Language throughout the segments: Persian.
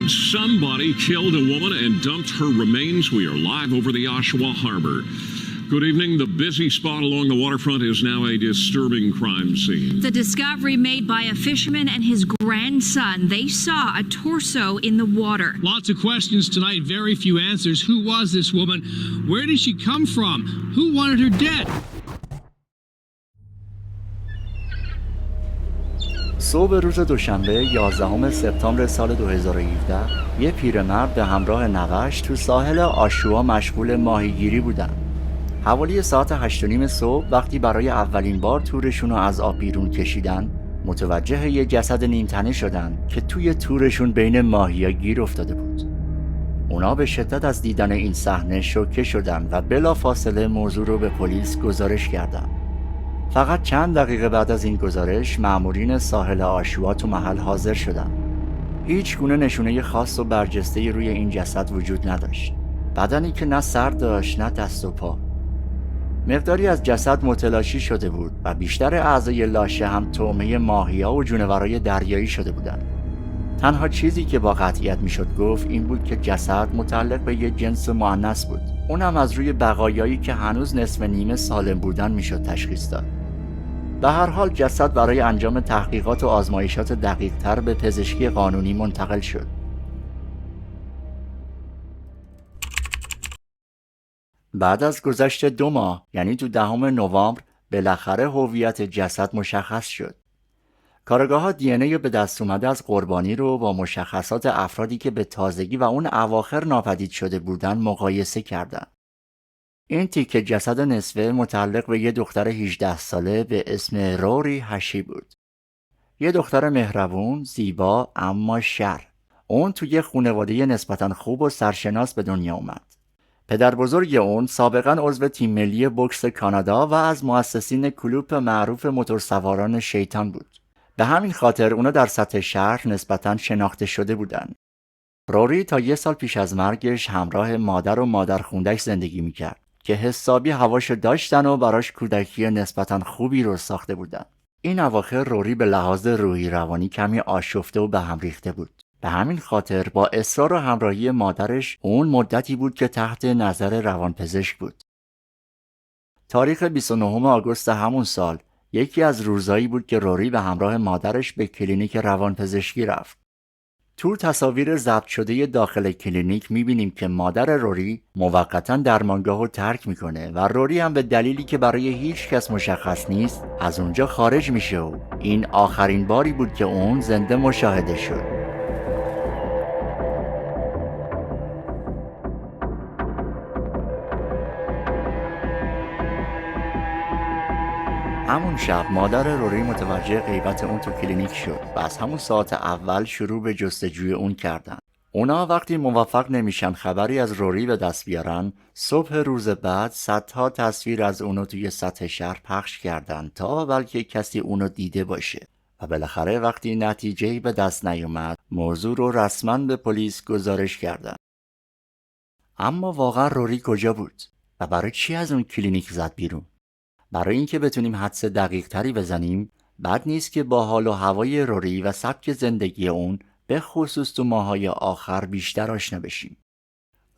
Somebody killed a woman and dumped her remains. We are live over the Oshawa Harbor. Good evening. The busy spot along the waterfront is now a disturbing crime scene. The discovery made by a fisherman and his grandson. They saw a torso in the water. Lots of questions tonight, very few answers. Who was this woman? Where did she come from? Who wanted her dead? صبح روز دوشنبه 11 سپتامبر سال 2017 یه پیرمرد به همراه نوه‌اش تو ساحل آشوا مشغول ماهیگیری بودن. حوالی ساعت 8:30 صبح وقتی برای اولین بار تورشون رو از آب بیرون کشیدن، متوجه یه جسد نیمتنه شدن که توی تورشون بین ماهی‌ها گیر افتاده بود. اونا به شدت از دیدن این صحنه شوکه شدن و بلافاصله موضوع رو به پلیس گزارش کردن. فقط چند دقیقه بعد از این گزارش مأمورین ساحل آشوا تو محل حاضر شدن. هیچ گونه نشونه خاص و برجسته‌ای روی این جسد وجود نداشت. بدنی که نه سر داشت نه دست و پا. مقداری از جسد متلاشی شده بود و بیشتر اعضای لاشه هم طعمه ماهی‌ها و جونورای دریایی شده بودند. تنها چیزی که با قطعیت میشد گفت این بود که جسد متعلق به یک جنس مؤنث بود. اونم از روی بقایایی که هنوز نصف نیمه سالم بودن میشد تشخیص داد. به هر حال جسد برای انجام تحقیقات و آزمایشات دقیق‌تر به پزشکی قانونی منتقل شد. بعد از گذشت 2 ماه، یعنی تو 10 نوامبر، بالاخره هویت جسد مشخص شد. کارگاه‌ها دی ان ای به دست اومده از قربانی رو با مشخصات افرادی که به تازگی و اون اواخر ناپدید شده بودن مقایسه کردند. این تیکه جسد نصفه متعلق به یه دختر 18 ساله به اسم روری هشی بود. یه دختر مهربون، زیبا اما شر. اون توی خانواده نسبتاً خوب و سرشناس به دنیا اومد. پدر بزرگ اون سابقاً عضو تیم ملی بوکس کانادا و از مؤسسین کلوب معروف موتورسواران شیطان بود. به همین خاطر اونا در سطح شهر نسبتاً شناخته شده بودن. روری تا 1 سال پیش از مرگش همراه مادر و مادرخوندش زندگی میکرد که حسابی هواشو داشتن و براش کودکی نسبتاً خوبی رو ساخته بودن. این اواخر روری به لحاظ روحی روانی کمی آشفته و به هم ریخته بود. به همین خاطر با اصرار و همراهی مادرش اون مدتی بود که تحت نظر روانپزشک بود. تاریخ 29 آگوست همون سال یکی از روزایی بود که روری به همراه مادرش به کلینیک روانپزشکی رفت. تو تصاویر ضبط شده داخل کلینیک میبینیم که مادر روری موقتاً درمانگاهو ترک میکنه و روری هم به دلیلی که برای هیچ کس مشخص نیست از اونجا خارج میشه و این آخرین باری بود که اون زنده مشاهده شد. همون شب مادر روری متوجه غیبت اون تو کلینیک شد و از همون ساعت اول شروع به جستجوی اون کردن. اونا وقتی موفق نمیشن خبری از روری به دست بیارن، صبح روز بعد صدها تصویر از اونو توی سطح شهر پخش کردن تا بلکه کسی اونو دیده باشه. و بالاخره وقتی نتیجه‌ای به دست نیومد، موضوع رو رسما به پلیس گزارش کردن. اما واقعا روری کجا بود؟ و برای چی از اون کلینیک زد بیرون؟ برای اینکه بتونیم حدس دقیق تری بزنیم، بد نیست که با حال و هوای روری و سبک زندگی اون به خصوص تو ماهای آخر بیشتر آشنا بشیم.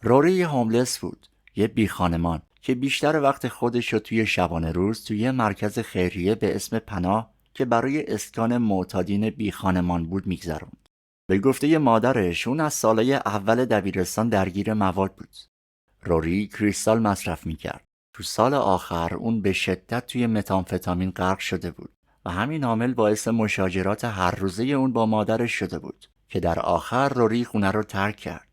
روری یه هوملس بود، یه بی خانمان که بیشتر وقت خودش رو توی شبانه روز توی مرکز خیریه به اسم پناه که برای اسکان معتادین بی خانمان بود میگذروند. به گفته مادرش اون از سالهای اول دبیرستان درگیر مواد بود. روری کریستال مصرف میکرد. تو سال آخر اون به شدت توی متامفتامین غرق شده بود و همین عامل باعث مشاجرات هر روزه اون با مادرش شده بود که در آخر روری خونه رو ترک کرد.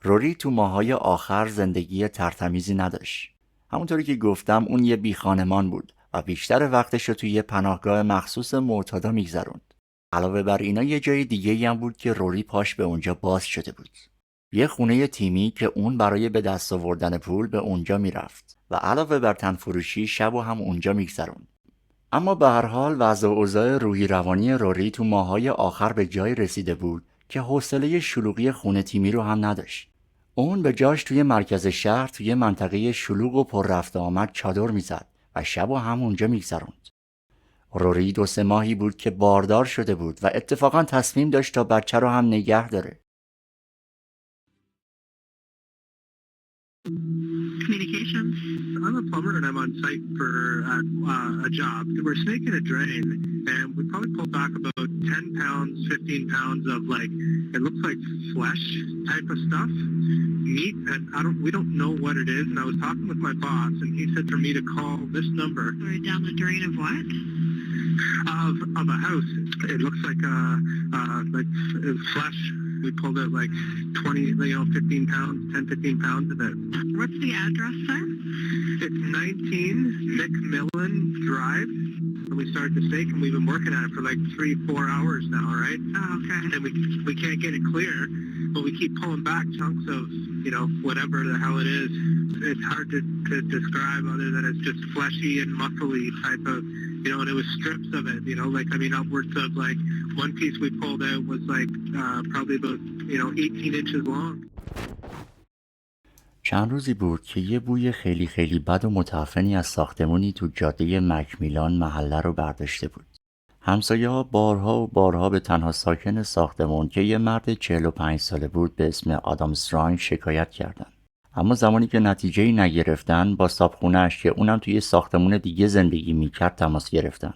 روری تو ماهای آخر زندگی ترتمیزی نداشت. همونطوری که گفتم اون یه بی خانمان بود و بیشتر وقتش رو توی یه پناهگاه مخصوص معتادا میگذروند. علاوه بر اینا یه جای دیگه‌ای هم بود که روری پاش به اونجا باز شده بود. یه خونه تیمی که اون برای به دست آوردن پول به اونجا میرفت و علاوه بر تنفروشی شب و هم اونجا میگذروند. اما به هر حال وضع و اوضاع روحی روانی روری تو ماهای آخر به جای رسیده بود که حوصله شلوغی خونه تیمی رو هم نداشت. اون به جاش توی مرکز شهر توی منطقه شلوغ و پر رفت آمد چادر میزد و شب و هم اونجا میگذروند. روری 2-3 ماهی بود که باردار شده بود و اتفاقا تصمیم داشت تا بچه رو هم نگه داره. Communications. I'm a plumber and I'm on site for a job. We're snaking a drain and we probably pulled back about 10 pounds, 15 pounds of like, it looks like flesh type of stuff, meat, and we don't know what it is. And I was talking with my boss and he said for me to call this number. We're down the drain of what? Of a house. It looks like flesh. We pulled out like 15 pounds, 10, 15 pounds of it. What's the address there? It's 19 McMillan Drive. And we started the stake and we've been working at it for like 3-4 hours now, right? Oh, okay. And we can't get it clear, but we keep pulling back chunks of, whatever the hell it is. It's hard to describe other than it's just fleshy and muscly type of, and it was strips of it, upwards of like one piece we pulled out was like probably about, 18 inches long. چند روزی بود که یه بوی خیلی خیلی بد و متعفنی از ساختمونی تو جاده مکمیلان محله رو برداشته بود. همسایه‌ها بارها به تنها ساکن ساختمون که یه مرد 45 ساله بود به اسم آدام استرانگ شکایت کردن. اما زمانی که نتیجه‌ای نگرفتن با صاحبخونه‌اش که اونم توی ساختمون دیگه زندگی میکرد تماس گرفتن.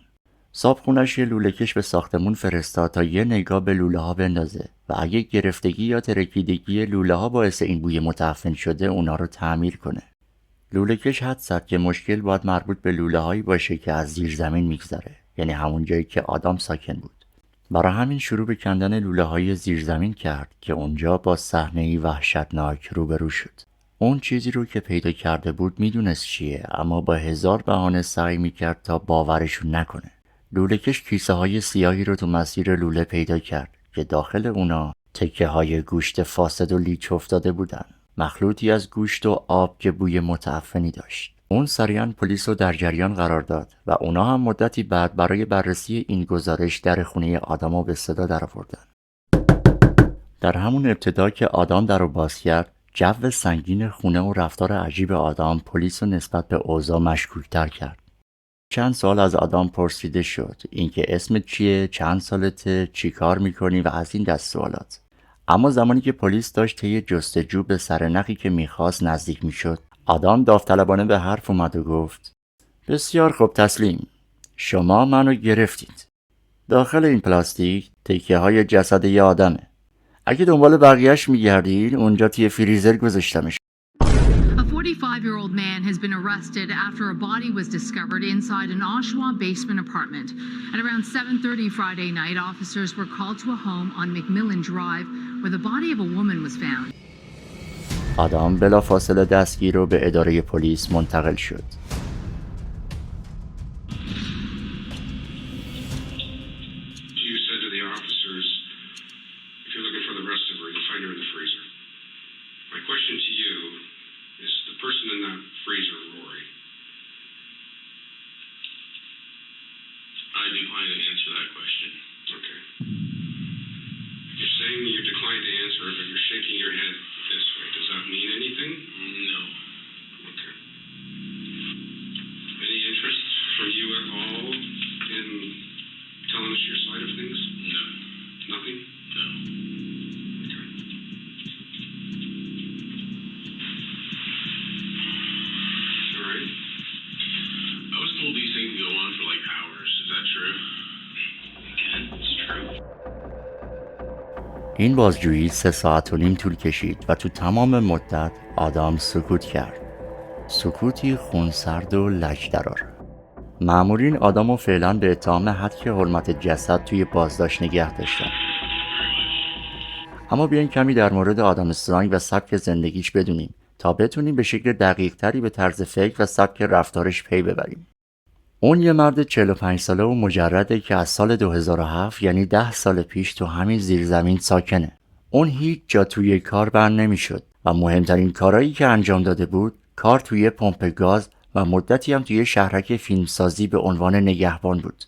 صاحبخونه‌اش یه لوله‌کش به ساختمون فرستاد تا یه نگاه به لوله‌ها بندازه و اگه گرفتگی یا ترکیدگی لوله‌ها باعث این بوی متعفن شده اونا رو تعمیر کنه. لوله‌کش حدس زد که مشکل باید مربوط به لوله‌هایی باشه که از زیر زمین میگذره، یعنی همون جایی که آدام ساکن بود. برای همین شروع به کندن لوله‌های زیر زمین کرد که اونجا با صحنه‌ای وحشتناک روبرو شد. اون چیزی رو که پیدا کرده بود میدونست چیه، اما با هزار بهانه سعی میکرد تا باورشون نکنه. لوله‌کش کیسه های سیاهی رو تو مسیر لوله پیدا کرد که داخل اونا تکه های گوشت فاسد و لیچ افتاده بودن، مخلوطی از گوشت و آب که بوی متعفنی داشت. اون سریعاً پلیس رو در جریان قرار داد و اونا هم مدتی بعد برای بررسی این گزارش در خونه آدمو به صدا درآوردن. در همون ابتدا که آدام در رو باز کرد، جو سنگین خونه و رفتار عجیب آدام پلیس رو نسبت به اوضاع مشکوک‌تر کرد. چند سال از آدام پرسیده شد، اینکه اسمت چیه، چند سالته، چی کار میکنی و از این دست سوالات. اما زمانی که پلیس داشت طی جستجو به سرنخی که میخواست نزدیک میشد، آدام داوطلبانه به حرف اومد و گفت: بسیار خوب تسلیم، شما منو گرفتید. داخل این پلاستیک تکه های جسد یه آدمه. اگه دنبال بقیهش میگردید اونجا توی فریزر گذاشتمش. A 45-year-old man has been arrested after a body was discovered inside an Oshawa basement apartment. At around 7:30 Friday night, officers were called to a home on McMillan Drive where the body of a woman was found. آدام بلافاصله دستگیر و به اداره پلیس منتقل شد. You said to the officers, if you're looking for the rest of her, you'll find her in the freezer. My question to you is the person in that freezer, Rory? I decline to answer that question. Okay. You're saying you decline to answer, but you're shaking your head this way. Does that mean anything? No. Okay. Any interest from you at all in telling us your side of things? No. Nothing? No. Okay. All right. I was told these things go on for like hours. Is that true? Again, it's true. این بازجویی 3.5 ساعت طول کشید و تو تمام مدت آدام سکوت کرد. سکوتی خونسرد و لجدرار. مأمورین آدامو فعلا به اتهام هتک حرمت جسد توی بازداشت نگه داشتن. اما بیاین کمی در مورد آدام استرانگ و سبک زندگیش بدونیم تا بتونیم به شکل دقیق تری به طرز فکر و سبک رفتارش پی ببریم. اون یه مرد 45 ساله و مجرده که از سال 2007 یعنی 10 سال پیش تو همین زیرزمین ساکنه. اون هیچ جا توی کار بر نمیشد و مهمترین کارهایی که انجام داده بود کار توی پمپ گاز و مدتی هم توی شهرک فیلمسازی به عنوان نگهبان بود.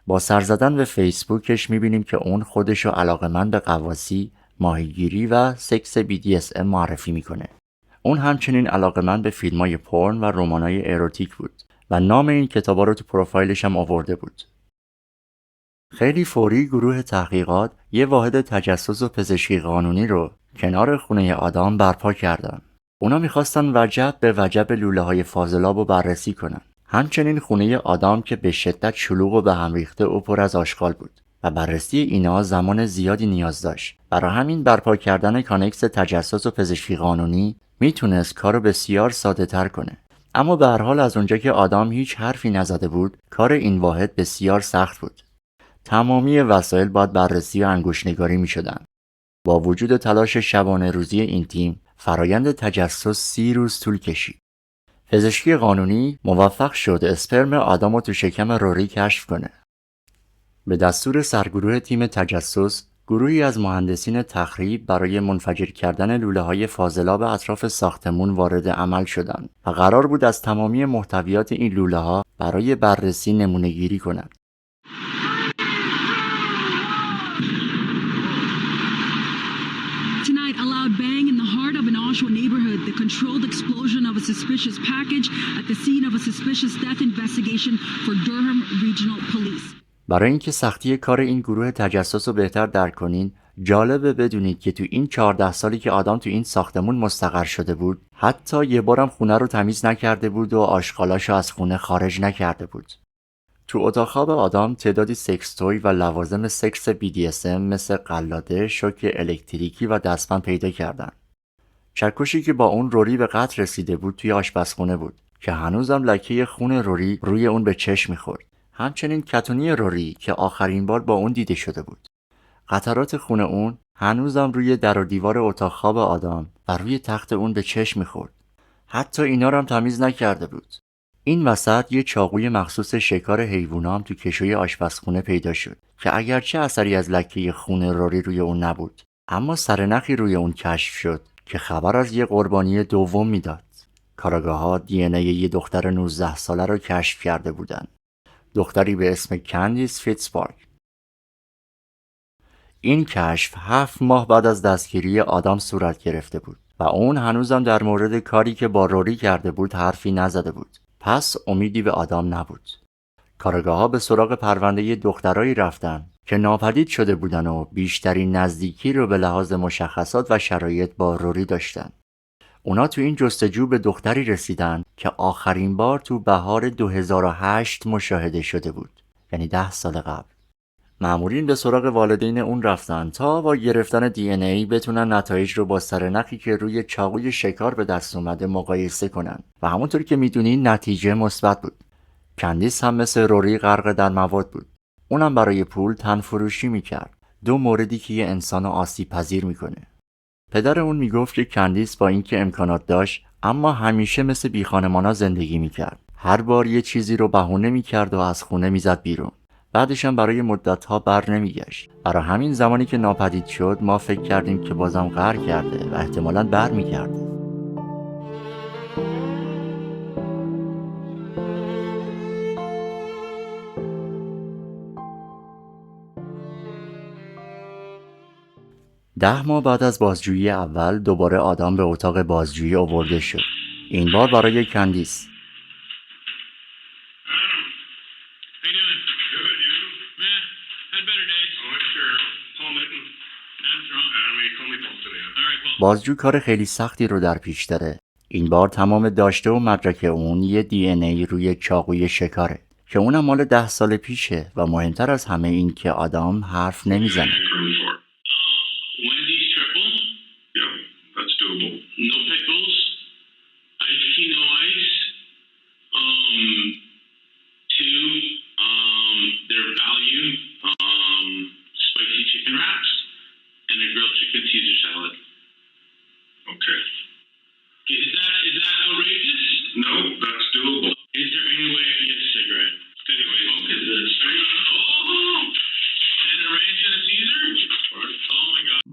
با سر زدن به فیسبوکش میبینیم که اون خودشو علاقه‌مند به غواصی، ماهیگیری و سکس BDSM معرفی میکنه. اون همچنین علاقه‌مند به فیلم‌های پورن و رمان‌های اروتیک بود و نام این کتابا رو تو پروفایلش هم آورده بود. خیلی فوری گروه تحقیقات یه واحد تجسس و پزشکی قانونی رو کنار خونه آدام برپا کردن. اونا میخواستن وجب به وجب لوله‌های فاضلاب رو بررسی کنن. همچنین خونه آدام که به شدت شلوغ و به هم ریخته و پر از آشغال بود و بررسی اینا زمان زیادی نیاز داشت. برای همین برپا کردن کانکس تجسس و پزشکی قانونی میتونست کارو بسیار ساده تر کنه. اما به هر حال از اونجا که آدام هیچ حرفی نزده بود، کار این واحد بسیار سخت بود. تمامی وسایل باید بررسی و انگشت‌نگاری میشدن. با وجود تلاش شبانه روزی این تیم، فرایند تجسس 30 روز طول کشید. پزشکی قانونی موفق شد اسپرم آدامو تو شکم روری کشف کنه. به دستور سرگروه تیم تجسس، گروهی از مهندسین تخریب برای منفجر کردن لوله‌های فاضلاب اطراف ساختمون وارد عمل شدند و قرار بود از تمامی محتویات این لوله‌ها برای بررسی نمونه‌گیری کنند. Tonight, a loud bang in the heart of an Oshawa neighborhood, the controlled explosion of a suspicious package at the scene of a suspicious death investigation for Durham Regional Police. برای اینکه سختی کار این گروه تجسس رو بهتر درک کنین، جالبه بدونید که تو این 14 سالی که آدم تو این ساختمون مستقر شده بود، حتی یه بارم خونه رو تمیز نکرده بود و آشغالاشو از خونه خارج نکرده بود. تو اتاق خواب آدم تعدادی سکس توی و لوازم سکس BDSM مثل قلاده، شوک الکتریکی و دستبند پیدا کردن. چکشی که با اون روری به قتل رسیده بود توی آشپزخونه بود که هنوزم لکه خون روری روی اون به چشم می‌خورد. همچنین کتونی روری که آخرین بار با اون دیده شده بود. قطرات خون اون هنوزم روی در و دیوار اتاق خواب آدم و روی تخت اون به چشم می‌خورد. حتی اینا رو هم تمیز نکرده بود. این وسط یه چاقوی مخصوص شکار حیوونا هم تو کشوی آشپزخونه پیدا شد که اگرچه اثری از لکه خون روری روی اون نبود، اما سرنخی روی اون کشف شد که خبر از یه قربانی دوم میداد. کاراگاه‌ها DNA یه دختر 19 ساله رو کشف کرده بودن. دختری به اسم کندیس فیتزپارک. این کشف 7 ماه بعد از دستگیری آدم صورت گرفته بود و اون هنوزم در مورد کاری که با روری کرده بود حرفی نزده بود. پس امیدی به آدم نبود. کارگاه‌ها به سراغ پرونده دخترایی رفتن که ناپدید شده بودن و بیشترین نزدیکی رو به لحاظ مشخصات و شرایط با روری داشتن. اونا تو این جستجو به دختری رسیدن که آخرین بار تو بهار 2008 مشاهده شده بود، یعنی 10 سال قبل. مامورین به سراغ والدین اون رفتن تا با گرفتن DNA بتونن نتایج رو با سرنخی که روی چاقوی شکار به دست اومده مقایسه کنن و همونطور که میدونین نتیجه مثبت بود. کندیس هم مثل روری غرق در مواد بود. اونم برای پول تن فروشی میکرد. 2 موردی که یه انسانو آسیب پذیر میکنه. پدر اون میگفت که کندیس با اینکه امکانات داشت اما همیشه مثل بیخانمانا زندگی میکرد. هر بار یه چیزی رو بهونه میکرد و از خونه میزد بیرون. بعدش هم برای مدت‌ها بر نمیگشت. برای همین زمانی که ناپدید شد ما فکر کردیم که بازم قهر کرده و احتمالاً بر میگرده. ده ماه بعد از بازجویی اول دوباره آدم به اتاق بازجویی آورده شد. این بار برای کندیس. بازجو کار خیلی سختی رو در پیش داره. این بار تمام داشته و مدرک اون یه DNA روی چاقوی شکاره که اونم مال 10 سال پیشه و مهمتر از همه این که آدم حرف نمیزنه.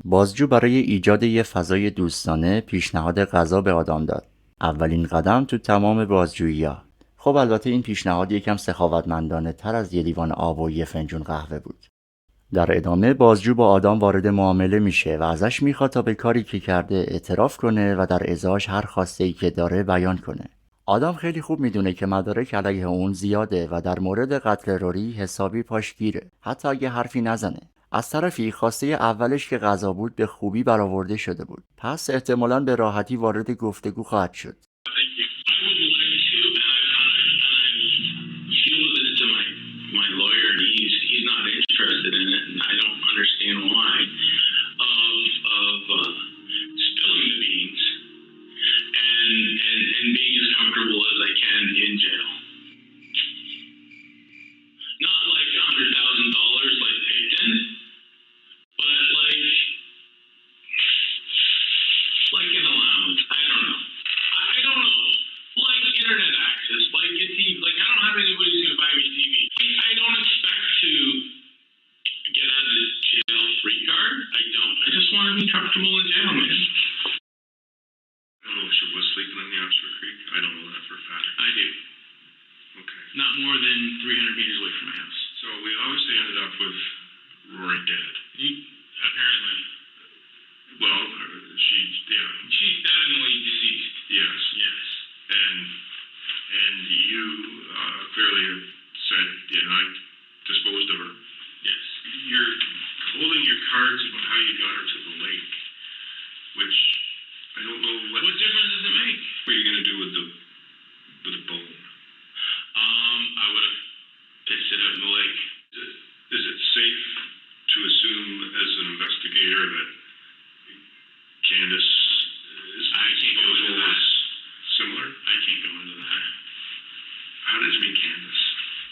بازجو برای ایجاد یه فضای دوستانه پیشنهاد غذا به آدم داد. اولین قدم تو تمام بازجویی‌ها. خب البته این پیشنهاد یکم سخاوتمندانه تر از یه لیوان آب و یه فنجون قهوه بود. در ادامه بازجو با آدم وارد معامله میشه و ازش میخواد تا به کاری که کرده اعتراف کنه و در ازاش هر خواسته‌ای که داره بیان کنه. آدم خیلی خوب میدونه که مدارک علیه اون زیاده و در مورد قتل روری حسابی پاش گیره، حتی اگه حرفی نزنه. از طرفی خواسته اولش که غذا بود به خوبی برآورده شده بود. پس احتمالاً به راحتی وارد گفتگو خواهد شد. Not more than 300 meters away from my house. So we obviously ended up with Rory dead. Apparently. Well, she's definitely deceased. Yes. Yes. And you clearly have said, yeah, I disposed of her. Yes. You're holding your cards about how you got her to the lake, which I don't know what difference does it make? What are you going to do with the bone? I would have pitched it out in the lake. Is it safe to assume as an investigator that Candace is similar? I can't go into that. How did you meet Candace?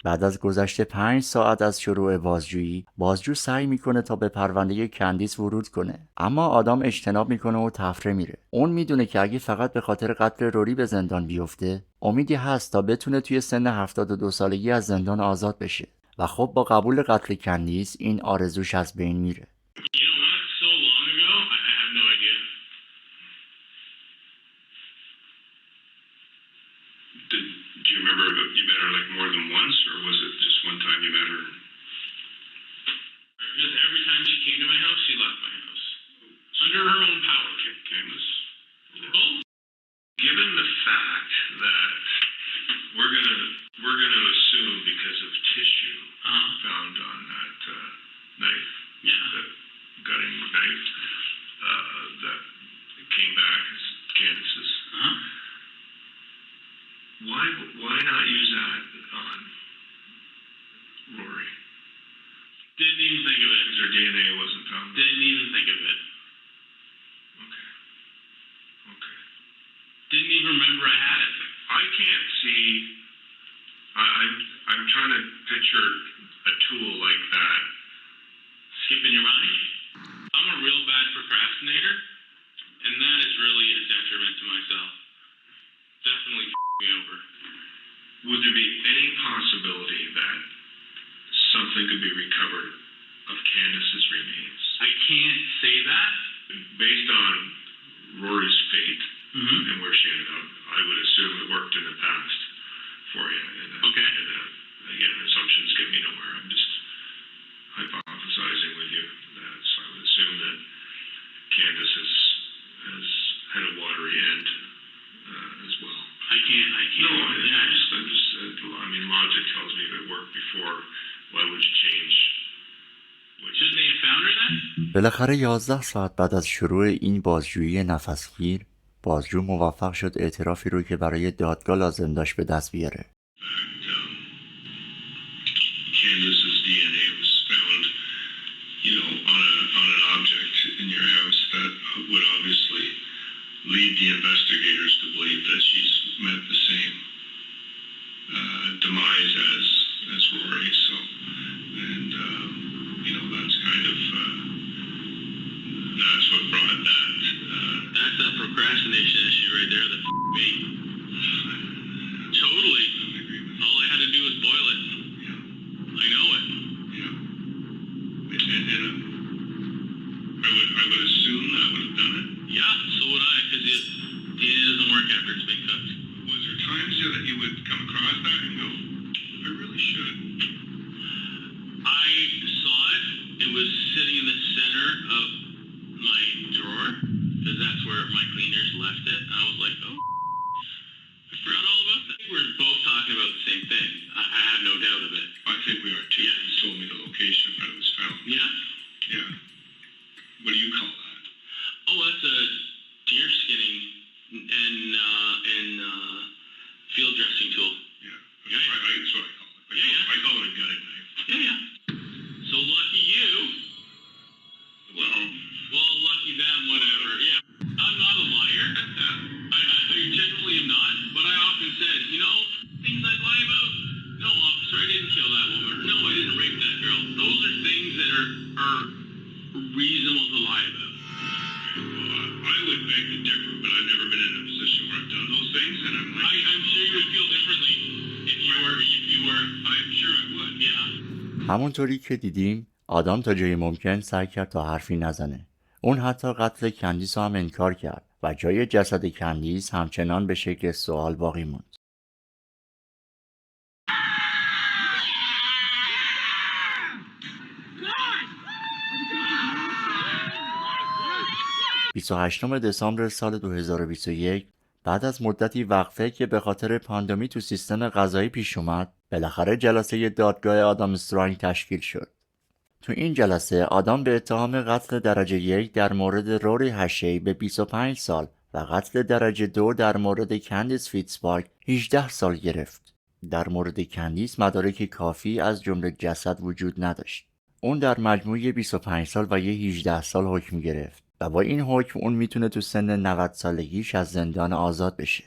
بعد از گذشت 5 ساعت از شروع بازجویی، بازجو سعی میکنه تا به پرونده کندیس ورود کنه، اما آدام اجتناب میکنه و تفره میره. اون میدونه که اگه فقط به خاطر قتل روری به زندان بیفته، امیدی هست تا بتونه توی سن 72 سالگی از زندان آزاد بشه و خب با قبول قتل کندیس این آرزوش از بین میره. Do you remember you met her like more than once, or was it just one time you met her? Because every time she came to my house, she left my house under her own power. Candace. Well, given the fact that we're gonna assume because of tissue found on that knife, the gutting knife that came back as Candace's. Why not use that on Rory? Didn't even think of it. Because her DNA wasn't found. Didn't even think of it. Okay. Didn't even remember I had it. I can't see. I'm trying to picture a tool like that. Skipping your mind? I'm a real bad procrastinator, and that is really a detriment to myself. Definitely me over. Would there be any possibility that something could be recovered of Candace's remains? I can't say that. Based on Rory's fate and where she ended up, I would assume it worked in the past for you. Okay. Again, assumptions get me nowhere. I'm just hypothesizing with you. So I would assume that Candace has had a watery end as well. I can't. No, I mean, logic tells me if it worked before, why would you change? Shouldn't they have found her then? بالاخره 11 ساعت بعد از شروع این بازجویی نفسگیر، بازجو موفق شد اعترافی رو که برای دادگاه لازم داشت به دست بیاره. Candace's DNA was found, on an object in your house that would obviously lead the investigators to believe that she's met the same demise as Rory. So, and that's kind of that's what brought that. That's that procrastination issue right there that me. Totally. All I had to do was boil it. Yeah. I know it. Yeah. And I would assume that would have done it. Yeah, so would I, because DNA doesn't work after it's been cooked. Was there times that you would come across that and go, I really should? I saw it. It was sitting in the center of my drawer, because that's where my cleaners left it. And I was like, oh, I forgot all about that. We're both talking about the same thing. I have no doubt of it. I think we are too. Yeah. You told me the location that it was found. Yeah. beg to differ, but I've never been in a position where I've done those things, and I'm like... I'm sure you would feel differently if you were... I'm sure I would, yeah. همونطوری که دیدیم آدام تا جای ممکن سعی کرد تا حرفی نزنه. اون حتی قتل کندیس رو هم انکار کرد و جای جسد کندیس همچنان به شکل سوال باقی موند. 28 دسامبر سال 2021 بعد از مدتی وقفه که به خاطر پاندمی تو سیستم قضایی پیش اومد، بالاخره جلسه دادگاه آدام استرانگ تشکیل شد. تو این جلسه آدام به اتهام قتل درجه 1 در مورد روری هشی به 25 سال و قتل درجه 2 در مورد کندیس فیتزپارک 18 سال گرفت. در مورد کندیس مدارک کافی از جمله جسد وجود نداشت. اون در مجموع 25 سال و 18 سال حکم گرفت و با این حکم اون میتونه تو سن 90 سالگیش از زندان آزاد بشه.